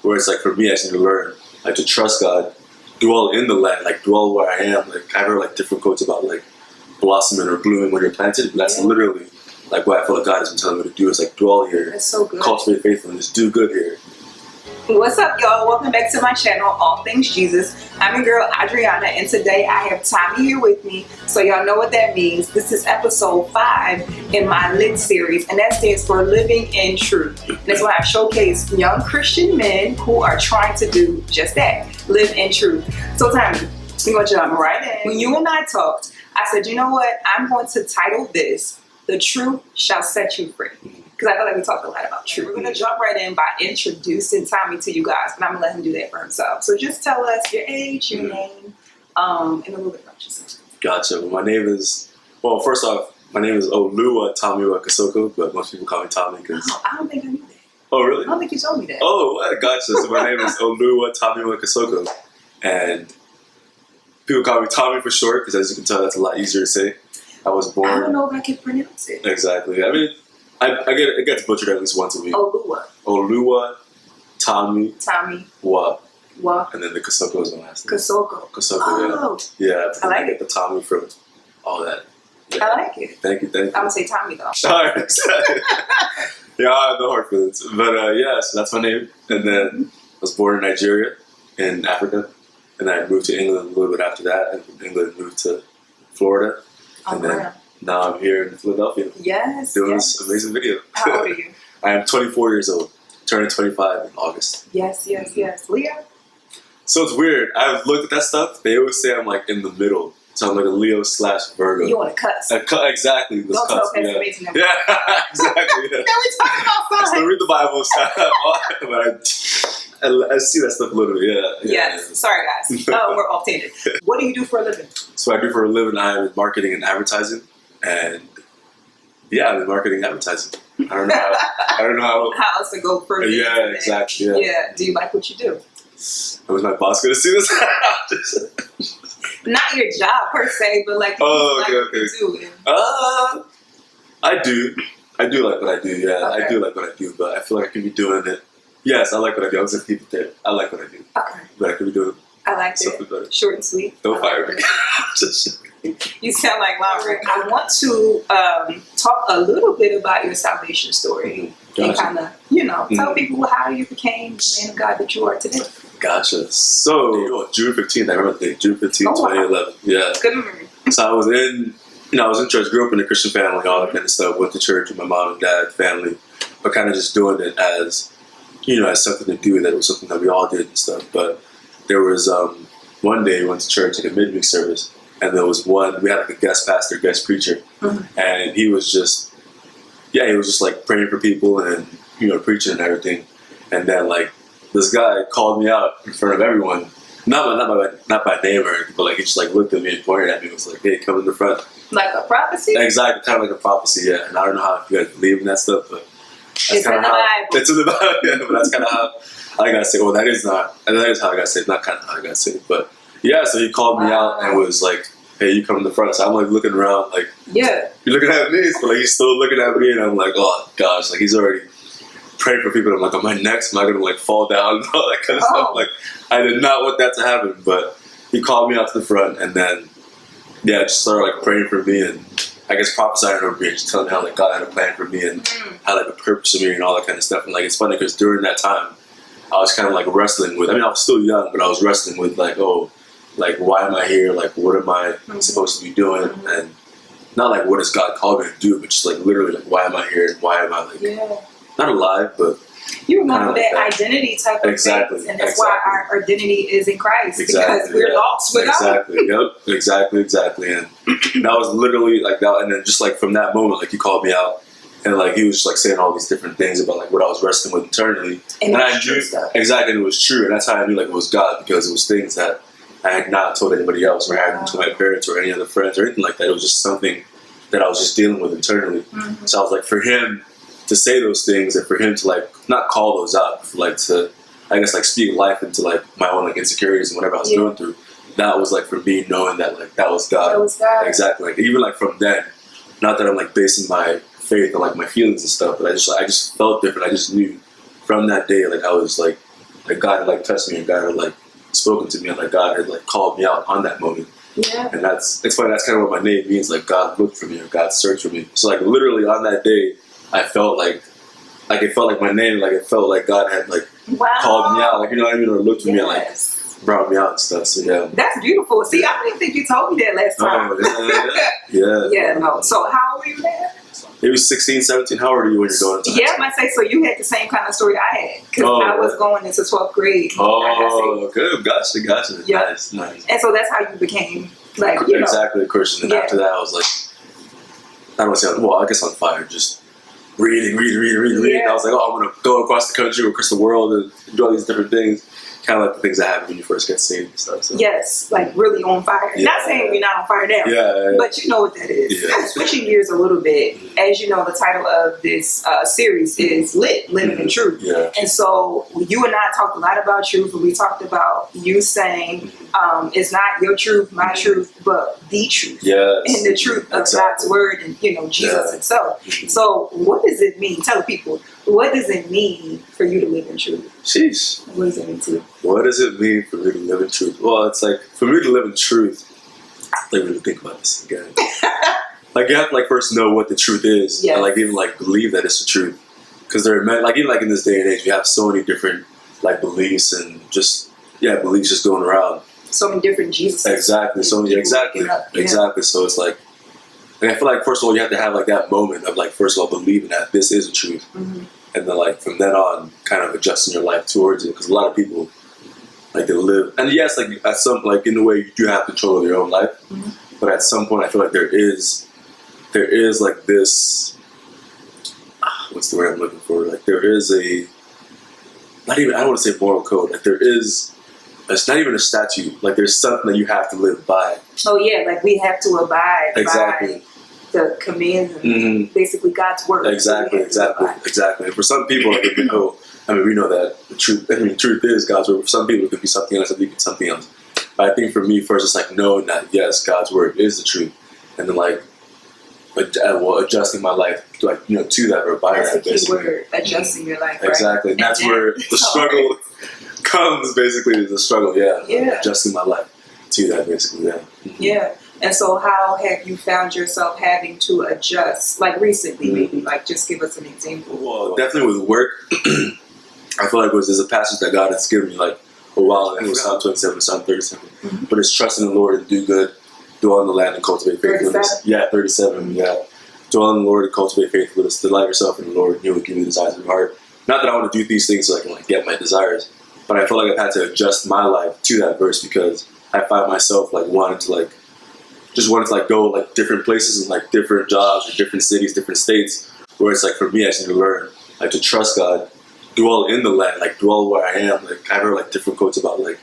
where it's like for me, I just need to learn like to trust God, dwell in the land, like dwell where I am. Like I've heard like different quotes about like blossoming or blooming when you're planted, but that's literally like what I feel like God has been telling me to do is like dwell here, that's so good. Cultivate faithfulness, do good here. What's up, y'all? Welcome back to my channel, All Things Jesus. I'm your girl Adriana, and today I have Tomi here with me, so y'all know what that means. This is episode 5 in my L.I.T series, and that stands for Living in Truth. And that's why I showcase young Christian men who are trying to do just that, live in truth. So Tomi, we're going to jump right in. When you and I talked, I said, you know what? I'm going to title this, The Truth Shall Set You Free. Because I feel like we talked a lot about truth. We're going to jump right in by introducing Tomi to you guys, but I'm going to let him do that for himself. So just tell us your age, your name, and a little bit about yourself. Gotcha. Well, my name is, well, first off, my name is Tomi Kosoko, but most people call me Tomi because... Oh, I don't think I knew that. Oh, really? I don't think you told me that. Oh, well, gotcha. So my name is Tomi Kosoko, and people call me Tomi for short because as you can tell, that's a lot easier to say. I was born... I don't know if I can pronounce it. Exactly. I mean... it gets butchered at least once a week. Oluwa. Tomi. Wa. And then the Kosoko is my last name. Kosoko. Kosoko, yeah. I like it. Get the Tomi from all that. Yeah. I like it. Thank you. I'm going to say Tomi though. Alright. Yeah, I have no hard feelings. But yeah, so that's my name. And then I was born in Nigeria, in Africa. And then I moved to England a little bit after that. And from England moved to Florida. And then now I'm here in Philadelphia. Yes. Doing this amazing video. How old are you? I am 24 years old. Turning 25 in August. Yes. Leo? So it's weird. I've looked at that stuff. They always say I'm like in the middle. So I'm like a Leo/Virgo. You want to cuss. Exactly. This Don't cuss. tell Yeah, exactly. Yeah. Now we talking about I still read the Bible stuff. But I see that stuff a little bit. Yeah. Yes. Sorry, guys. We're off tangent. What do you do for a living? So I do for a living. I am in marketing and advertising. And yeah, I'm in marketing and advertising. I don't know how else to go further. Yeah, exactly. Yeah. Do you like what you do? Was my boss going to see this? Not your job per se, but like what you do. I do like what I do. Yeah, Okay. I do like what I do, but I feel like I could be doing it. Yes, I like what I do. I was gonna keep it there. I like what I do. Okay. But I could be doing I like something it. better. Short and sweet. Don't fire me. You sound like Lanre. I want to talk a little bit about your salvation story. Gotcha. And kind of, tell people how you became the man of God that you are today. Gotcha. So June 15th, I remember the date. June 15th, 2011. Yeah. Good memory. So I was in church, grew up in a Christian family, all that kind of stuff, went to church with my mom and dad, family, but kind of just doing it as, as something to do, that was something that we all did and stuff. But there was one day we went to church, like a midweek service, and there was we had like a guest pastor, guest preacher, and he was just like praying for people and, preaching and everything. And then like this guy called me out in front of everyone, not by name or anything, but like he just like looked at me and pointed at me and was like, hey, come in the front. Like a prophecy? Exactly, kind of like a prophecy, yeah. And I don't know how you guys believe in that stuff, but it's in the Bible. It's in the Bible, yeah, but that's kind of how I gotta say, that is how I gotta say it, not kind of how I gotta say it. But yeah, so he called me out and was like, hey, you come in the front. So I'm like looking around like, yeah, you're looking at me, but like he's still looking at me, and I'm like, oh gosh, like he's already praying for people. I'm like, am I next? Am I gonna like fall down and all that kind of stuff? Like I did not want that to happen, but he called me out to the front, and then just started like praying for me and I guess prophesying over me, just telling me how like God had a plan for me and had like a purpose for me and all that kind of stuff. And like it's funny because during that time I was kind of like wrestling with, I was still young, but I was wrestling with like, like why am I here? Like what am I supposed to be doing? And not like what has God called me to do, but just like literally like why am I here and why am I like not alive, but you remember that identity type of things, and that's why our identity is in Christ, because we're lost without Exactly. And that was literally like that. And then just like from that moment, like he called me out, and like he was just like saying all these different things about like what I was wrestling with internally, and I knew exactly, and it was true, and that's how I knew like it was God, because it was things that I had not told anybody else, or I hadn't told my parents or any other friends or anything like that. It was just something that I was just dealing with internally. So I was like, for him to say those things and for him to like not call those out, but like to I guess like speak life into like my own like insecurities and whatever I was going through, that was like for me knowing that like that was God. Exactly. Like even like from then, not that I'm like basing my faith on like my feelings and stuff, but I just felt different. I just knew from that day, like I was like God had like touched me, and God had like spoken to me, and like God had like called me out on that moment. Yeah. And it's funny, that's kind of what my name means, like God looked for me, or God searched for me. So like literally on that day, I felt like it felt like my name, like it felt like God had like called me out, like, you know what I mean, or looked for me and like brought me out and stuff. So yeah, that's beautiful. See, I didn't think you told me that last time. Yeah, no. So how old were you then? It was 16, 17. How old are you when you're going to high Yeah, school? I might say, so you had the same kind of story I had, because I was going into 12th grade. Oh, good. Gotcha. Yeah. Nice. And so that's how you became, like, you know. Exactly, a Christian. And after that, I was like, I don't want to say, well, I guess on fire, just reading. Yeah. I was like, oh, I'm going to go across the country, across the world, and do all these different things. Kind of like the things that happen when you first get saved and stuff. So. Yes, like really on fire. Yeah. Not saying we're not on fire now, but you know what that is. Yeah. Switching gears a little bit, as you know, the title of this series is Lit, Living in Truth. Yeah. And so you and I talked a lot about truth, and we talked about you saying it's not your truth, my truth, but the truth. Yes. And the truth of God's word and, you know, Jesus himself. So what does it mean? Tell people, what does it mean for you to live in truth? Sheesh. What does it mean to you? What does it mean for me to live in truth? Well, it's like, for me to live in truth, let me think about this again. Like, you have to like first know what the truth is, and like even like believe that it's the truth. Because like even like in this day and age, you have so many different like beliefs and just beliefs just going around. So many different Jesus. Exactly. So exactly. So it's like I feel like first of all you have to have like that moment of like first of all believing that this is the truth, and then like from then on kind of adjusting your life towards it. Because a lot of people like they live, and yes, like at some like in a way you do have control of your own life, but at some point I feel like there is like this. What's the word I'm looking for? Like there is I don't want to say moral code. Like there is. It's not even a statute. Like there's something that you have to live by. Oh yeah, like we have to abide by the commands and basically God's word. Exactly. And for some people, like, we know that the truth. I mean, truth is God's word. For some people, it could be something else. It could be something else. But I think for me, first, it's like knowing that yes, God's word is the truth, and then like, adjusting my life to that or by that. That's the key word. Adjusting your life. Right? Exactly, and that's where the struggle comes. Basically, is the struggle. Adjusting my life to that. Basically, Yeah. And so how have you found yourself having to adjust, like recently, maybe? Like, just give us an example. Well, definitely with work, I feel like there's a passage that God has given me, like, a while ago. It was Psalm 27, Psalm 37. But it's trusting the Lord and do good, dwell in the land and cultivate faithfulness. 37, Dwell in the Lord and cultivate faithfulness. Delight yourself in the Lord, and He will give you the desires of your heart. Not that I want to do these things so I can, like, get my desires, but I feel like I've had to adjust my life to that verse because I find myself, like, wanting to go like different places and like different jobs or different cities, different states, where it's like for me I just need to learn like to trust God, dwell in the land, like dwell where I am. Like I've heard like different quotes about like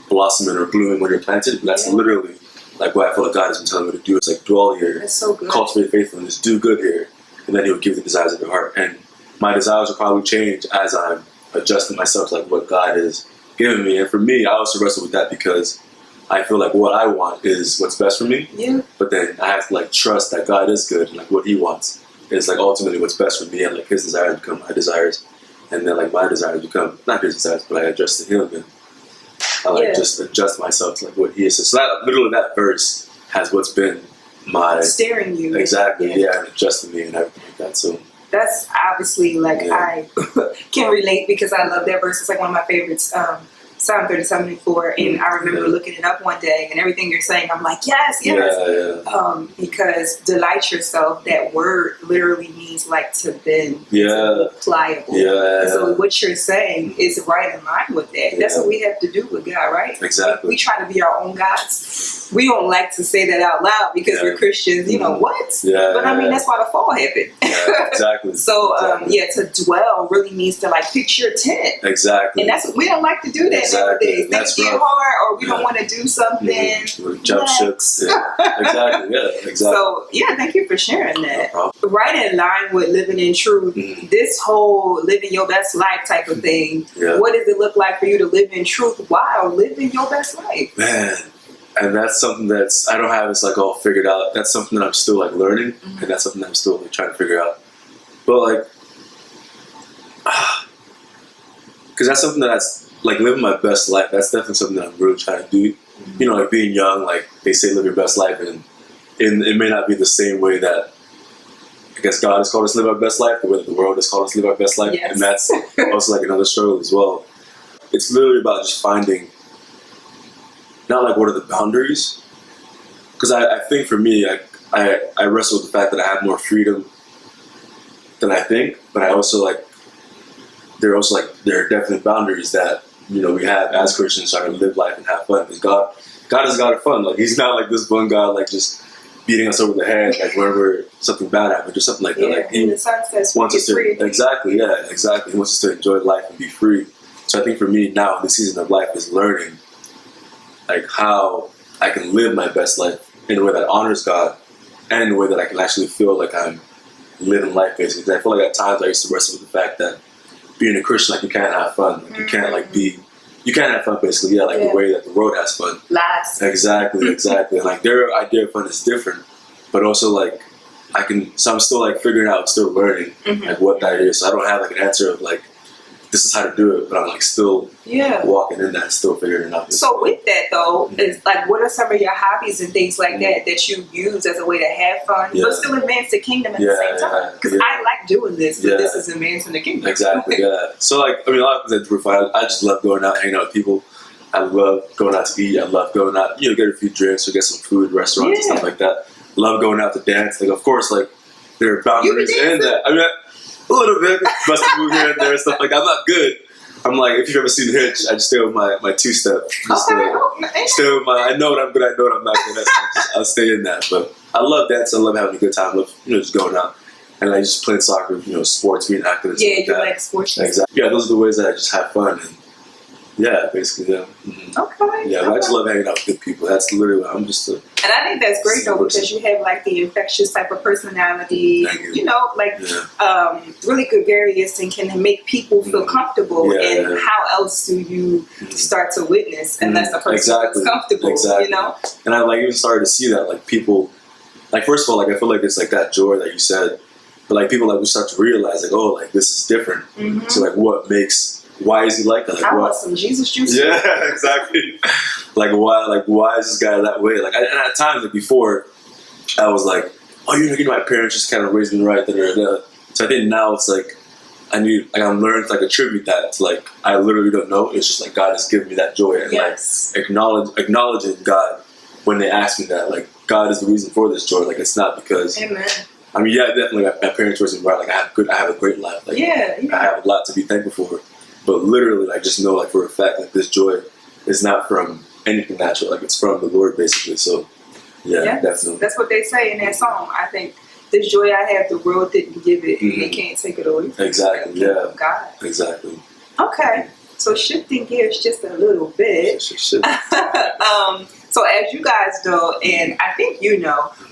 blossoming or blooming when you're planted, but that's literally like what I feel like God has been telling me to do. It's like dwell here, that's so good. Cultivate faithfulness, do good here, and then He will give you the desires of your heart. And my desires will probably change as I'm adjusting myself to like what God is giving me. And for me, I also wrestle with that because I feel like what I want is what's best for me. Yeah. But then I have to like trust that God is good and like what He wants is like ultimately what's best for me, and like His desires become my desires, and then like my desires become not His desires, but I adjust to Him, and I like just adjust myself to like what He is. So that verse has what's been my steering you exactly, and adjusting me and everything like that. So that's obviously like I can relate because I love that verse. It's like one of my favorites. Psalm 37:4, and I remember looking it up one day, and everything you're saying, I'm like, yes. Because delight yourself, that word literally means like to bend, to be pliable. And so what you're saying is right in line with that. That's what we have to do with God, right? Exactly. We try to be our own gods. We don't like to say that out loud because we're Christians. You know what? But I mean, that's why the fall happened. Exactly. So to dwell really means to like pitch your tent. Exactly. And that's what we don't like to do that. Exactly. Things get hard, or we don't want to do something. Jump ships. Exactly. So thank you for sharing that. Right in line with living in truth, this whole living your best life type of thing. What does it look like for you to live in truth while living your best life? Man, and that's something that's I don't have it's like all figured out. That's something that I'm still like learning, and that's something that I'm still like trying to figure out. But like, because that's something that's like living my best life. That's definitely something that I'm really trying to do. You know, like being young, like they say, live your best life, and it may not be the same way that I guess God has called us to live our best life, the way that the world has called us to live our best life, Yes. and that's also like another struggle as well. It's literally about just finding, not like what are the boundaries, because I think for me, I wrestle with the fact that I have more freedom than I think, but I also like there are definitely boundaries that we have as Christians trying to live life and have fun, because God is a God of fun. Like He's not like this one God like just beating us over the head like whenever something bad happens or something like that. Like He the sun says wants us to free. exactly. He wants us to enjoy life and be free. So I think for me now, this season of life is learning like how I can live my best life in a way that honors God and in a way that I can actually feel like I'm living life basically. Because I feel like at times I used to wrestle with the fact that being a Christian, like you can't have fun. Like, you can't have fun basically, the way that the world has fun. Lies. Exactly. And like their idea of fun is different. But also like I'm still like figuring out, still learning like what that is. So I don't have like an answer of like this is how to do it, but I'm like still walking in that, still figuring it out. So with that though, is like what are some of your hobbies and things like that you use as a way to have fun, but still advance the kingdom at the same time? Because I like doing this, but this is advancing the kingdom. Exactly, So like, I mean, a lot of things I do for fun. I just love going out, hanging out with people. I love going out to eat. I love going out, get a few drinks or get some food, restaurants and stuff like that. Love going out to dance. Like, of course, like there are boundaries in that. I mean, a little bit, bust a move here and there and stuff like that. I'm not good. I'm like, if you've ever seen Hitch, I just stay with my two-step. Stay with I know what I'm good, I know what I'm not good at, so I'll stay in that. But I love dancing, I love having a good time, I love, just going out. And I just playing soccer, sports, being active and stuff like that. Like sports. Exactly. Yeah, those are the ways that I just have fun. And basically, Okay. Yeah, I just love hanging out with good people. That's literally what I'm just And I think that's great though, because you have like the infectious type of personality, really good various and can make people feel comfortable. And how else do you start to witness unless a person feels comfortable? And I like even started to see that like people, like first of all, like I feel like it's like that joy that you said, but like people like we start to realize like, oh, like this is different. So like why is he like that? Like, I want some Jesus juice. Yeah, exactly. Like why is this guy that way? Like, and at times, like before, I was like, oh, my parents just kind of raised me right. So I think now it's like I'm learning to like attribute that to like I literally don't know. It's just like God has given me that joy and like acknowledging God when they ask me that. Like God is the reason for this joy. Like it's not because. Amen. I mean, definitely. My parents raised me right. Like I have a great life. Like I have a lot to be thankful for. But literally, like, just know, like, for a fact, like, this joy is not from anything natural. Like, it's from the Lord, basically. So, definitely. That's what they say in that song. I think, this joy I have, the world didn't give it, and they can't take it away. Exactly, God. Exactly. Okay. So, shifting gears just a little bit. So, as you guys know, and I think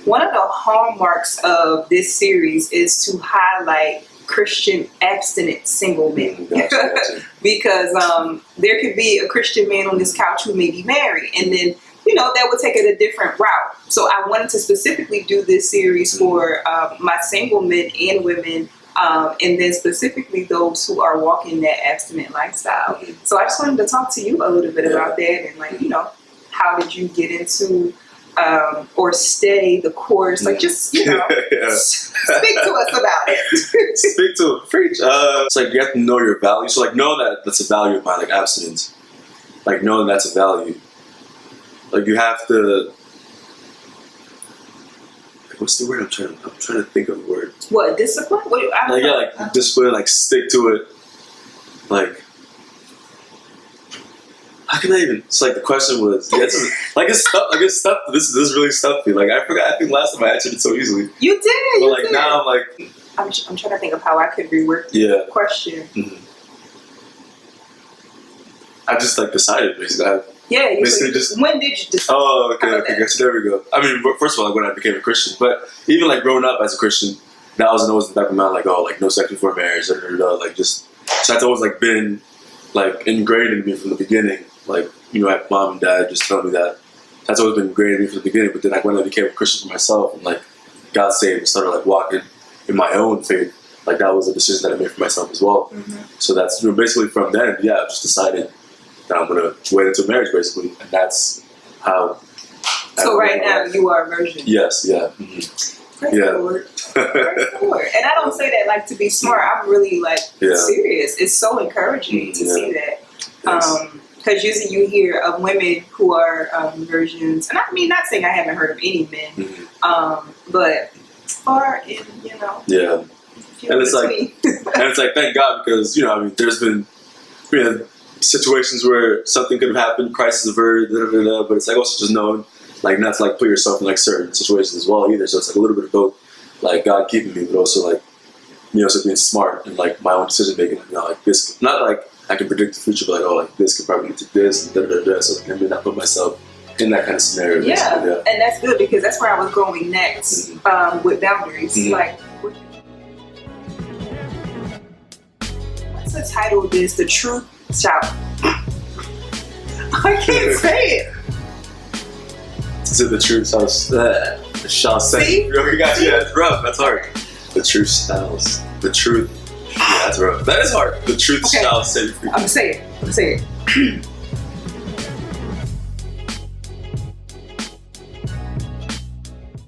one of the hallmarks of this series is to highlight Christian abstinent single men. Gotcha. Because there could be a Christian man on this couch who may be married, and then that would take it a different route. So I wanted to specifically do this series for my single men and women, and then specifically those who are walking that abstinent lifestyle. So I just wanted to talk to you a little bit about that, and how did you get into or stay the course? Like, just, speak to us about it. Speak to it. Preach. It's like you have to know your value. So, like, know that that's a value of mine, like abstinence. Like, knowing that's a value. Like, you have to. What's the word I'm trying to think of the word. What, discipline? Discipline, like, stick to it. Like, how can I even? It's like the question was, it's tough. Like it's tough. This really stuffy. Like I forgot. I think last time I answered it so easily. You did. But like now, I'm like, I'm trying to think of how I could rework the question. I just like decided basically. When did you decide? Oh, okay. Gotcha. There we go. I mean, first of all, like when I became a Christian, but even like growing up as a Christian, that wasn't always in the back of my mind. Like, oh, like no sex before marriage, like just. So that's always like been like ingrained in me from the beginning. Like, my mom and dad just told me that. That's always been ingrained in me from the beginning. But then, like, when I became a Christian for myself and, like, got saved and started, like, walking in my own faith, like that was a decision that I made for myself as well. So that's basically from then, I just decided that I'm gonna wait until marriage, basically, and that's how. So right now you are a virgin. Yes, yeah. Praise the Lord. Praise the Lord. And I don't say that like to be smart. I'm really like serious. It's so encouraging to see that. Because usually you hear of women who are virgins, and I mean, not saying I haven't heard of any men, but far in, Yeah. And it's like, thank God, because, I mean, there's been situations where something could have happened, crisis averted, but it's like also just knowing, like, not to like put yourself in like certain situations as well either. So it's like a little bit of both, like God keeping me, but also like, so being smart and like my own decision making, like this, not like I can predict the future, but like, like this could probably lead to this, and so I can not put myself in that kind of scenario. Yeah, and that's good because that's where I was going next with boundaries. Like, what's the title of this? The Truth Shall. I can't say it. Is it the truth shall set? See? That's rough. That's hard. The truth shall. The truth. Yeah, that's rough. That is hard. The truth shall set you free. I'm saying it.